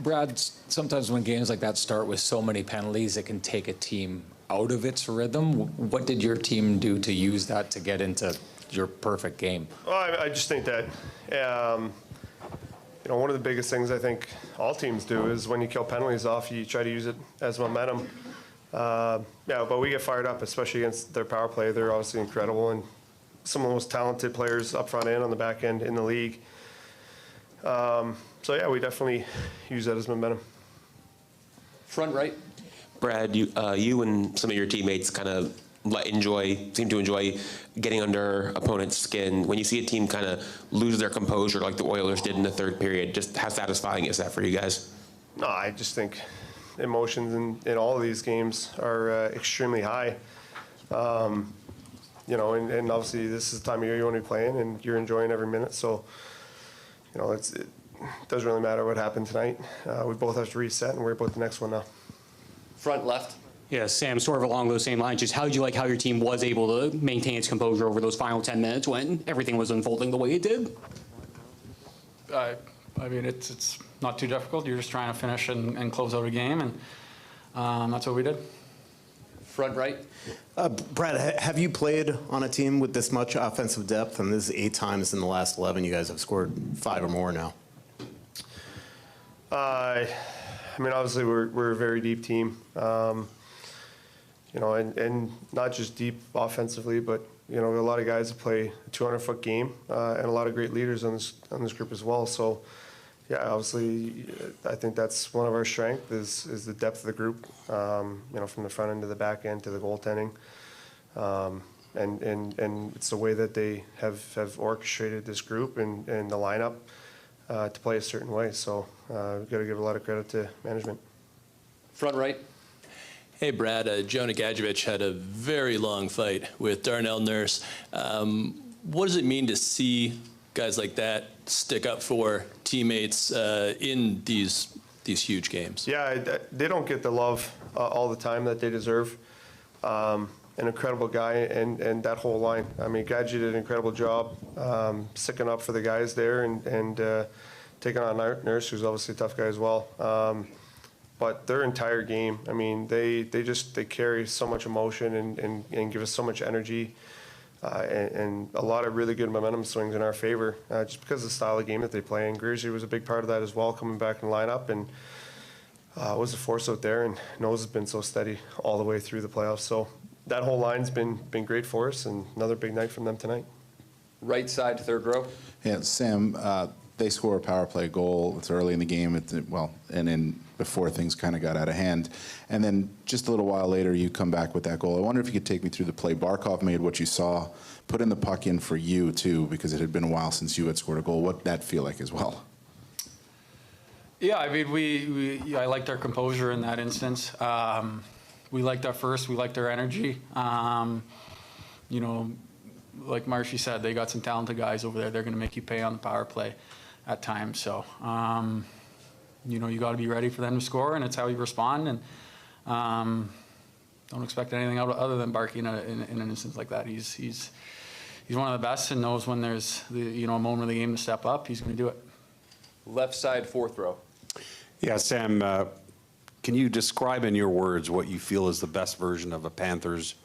Brad, sometimes when games like that start with so many penalties, it can take a team out of its rhythm. What did your team do to use that to get into your perfect game? Well, I just think that, one of the biggest things I think all teams do is when you kill penalties off, you try to use it as momentum. But we get fired up, especially against their power play. They're obviously incredible and some of the most talented players up front and on the back end in the league. We definitely use that as momentum. Front right. Brad, you and some of your teammates kind of seem to enjoy getting under opponents' skin. When you see a team kind of lose their composure like the Oilers did in the third period, just how satisfying is that for you guys? No, I just think emotions in all of these games are extremely high. And obviously this is the time of year you want to be playing and you're enjoying every minute. So, it doesn't really matter what happened tonight. We both have to reset and worry about the next one now. Front left. Yeah, Sam, sort of along those same lines, just how did you like how your team was able to maintain its composure over those final 10 minutes when everything was unfolding the way it did? I mean, it's not too difficult. You're just trying to finish and close out a game, and that's what we did. Front right. Brad, have you played on a team with this much offensive depth? And this is 8 times in the last 11. You guys have scored 5 or more now. I mean, obviously we're a very deep team. And not just deep offensively, but a lot of guys that play a 200-foot game, and a lot of great leaders on this group as well. So, yeah, obviously, I think that's one of our strengths is the depth of the group. From the front end to the back end to the goaltending, and it's the way that they have orchestrated this group and the lineup to play a certain way. So, we've got to give a lot of credit to management. Front right. Hey, Brad, Jonah Gadjevich had a very long fight with Darnell Nurse. What does it mean to see guys like that stick up for teammates in these huge games? Yeah, they don't get the love all the time that they deserve. An incredible guy and that whole line. I mean, Gadji did an incredible job sticking up for the guys there and taking on Nurse, who's obviously a tough guy as well. But their entire game, I mean, they carry so much emotion and give us so much energy and a lot of really good momentum swings in our favor just because of the style of game that they play. And Greerzy was a big part of that as well, coming back in the lineup and was a force out there. And Nose has been so steady all the way through the playoffs. So that whole line's been great for us, and another big night from them tonight. Right side, third row. Yeah, Sam, they score a power play goal. It's early in the game. Before things kind of got out of hand. And then just a little while later, you come back with that goal. I wonder if you could take me through the play. Barkov made what you saw, put in the puck in for you, too, because it had been a while since you had scored a goal. What did that feel like as well? Yeah, I mean, I liked our composure in that instance. We liked our first. We liked our energy. Like Marshy said, they got some talented guys over there. They're going to make you pay on the power play at times. So, you got to be ready for them to score, and it's how you respond. And don't expect anything other than barking in an instance like that. He's one of the best and knows when there's a moment of the game to step up. He's going to do it. Left side, fourth row. Yeah, Sam, can you describe in your words what you feel is the best version of a Panthers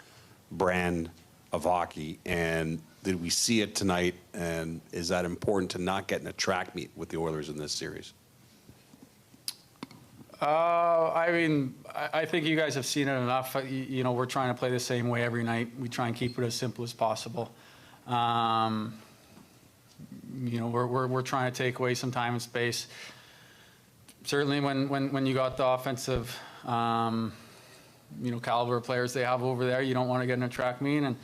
brand of hockey? And did we see it tonight? And is that important to not get in a track meet with the Oilers in this series? I mean, I think you guys have seen it enough. We're trying to play the same way every night. We try and keep it as simple as possible. We're trying to take away some time and space. Certainly when you got the offensive, caliber of players they have over there, you don't want to get in a track meet. And,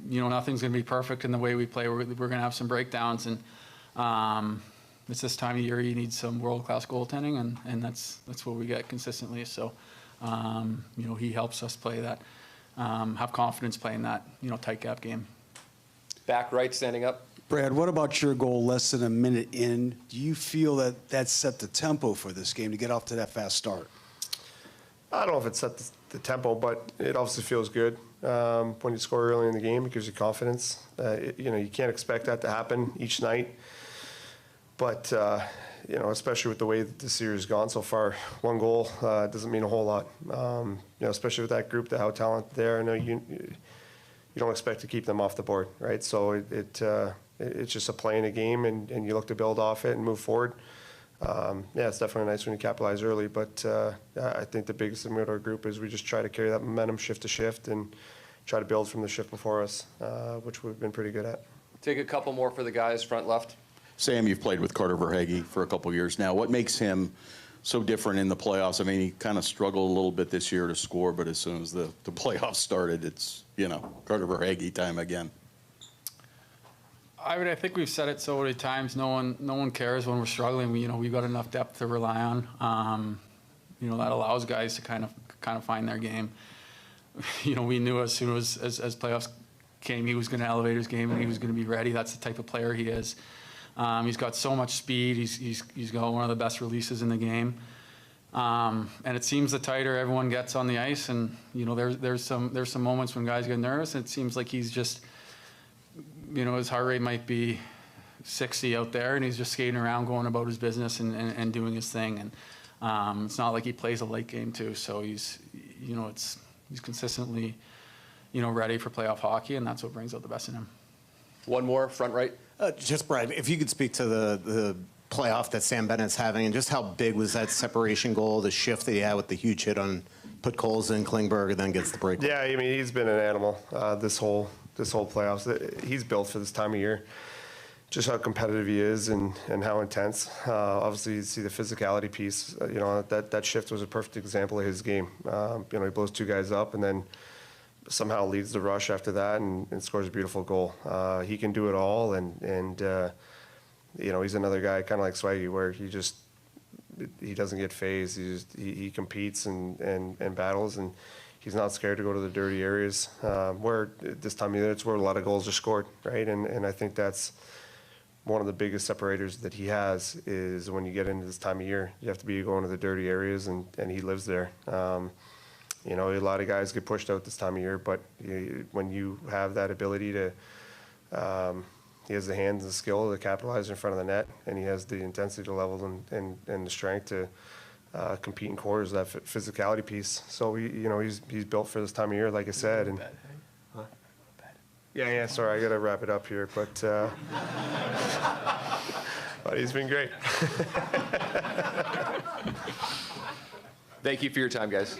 nothing's going to be perfect in the way we play. We're going to have some breakdowns. And, it's this time of year you need some world-class goaltending, and that's what we get consistently. So, he helps us play that, have confidence playing that, tight gap game. Back right, standing up. Brad, what about your goal less than a minute in? Do you feel that set the tempo for this game to get off to that fast start? I don't know if it set the tempo, but it obviously feels good when you score early in the game. It gives you confidence. You can't expect that to happen each night. But, you know, especially with the way that the series has gone so far, one goal doesn't mean a whole lot. You know, especially with that group, how talented they are. I know you don't expect to keep them off the board, right? So it's just a play in a game, and you look to build off it and move forward. Yeah, it's definitely nice when you capitalize early, but I think the biggest thing with our group is we just try to carry that momentum shift to shift and try to build from the shift before us, which we've been pretty good at. Take a couple more for the guys front left. Sam, you've played with Carter Verhaeghe for a couple years now. What makes him so different in the playoffs? I mean, he kind of struggled a little bit this year to score, but as soon as the playoffs started, it's, you know, Carter Verhaeghe time again. I think we've said it so many times. No one cares when we're struggling. We've got enough depth to rely on. You know, that allows guys to kind of find their game. You know, we knew as soon as playoffs came, he was going to elevate his game and he was going to be ready. That's the type of player he is. He's got so much speed. He's got one of the best releases in the game. And it seems the tighter everyone gets on the ice, and you know, there's some moments when guys get nervous, and it seems like he's just, you know, his heart rate might be 60 out there, and he's just skating around, going about his business and doing his thing. And it's not like he plays a late game too. So he's consistently, you know, ready for playoff hockey, and that's what brings out the best in him. One more, front right. Just, Brad, if you could speak to the playoff that Sam Bennett's having, and just how big was that separation goal, the shift that he had with the huge hit on put Coles in Klingberg, and then gets the break. Yeah, I mean, he's been an animal this whole playoffs. He's built for this time of year. Just how competitive he is and how intense. Obviously, you see the physicality piece. You know, that shift was a perfect example of his game. You know, he blows two guys up and then somehow leads the rush after that and scores a beautiful goal. He can do it all, and you know, he's another guy kind of like Swaggy, where he doesn't get phased. He competes and battles, and he's not scared to go to the dirty areas. Where this time of year, it's where a lot of goals are scored, right? And I think that's one of the biggest separators that he has, is when you get into this time of year, you have to be going to the dirty areas, and he lives there. You know, a lot of guys get pushed out this time of year, but when you have that ability to, he has the hands and the skill to capitalize in front of the net, and he has the intensity level and the strength to compete in quarters, that physicality piece. So you know, he's built for this time of year, like I said. And yeah. Sorry, I got to wrap it up here, but he's been great. Thank you for your time, guys.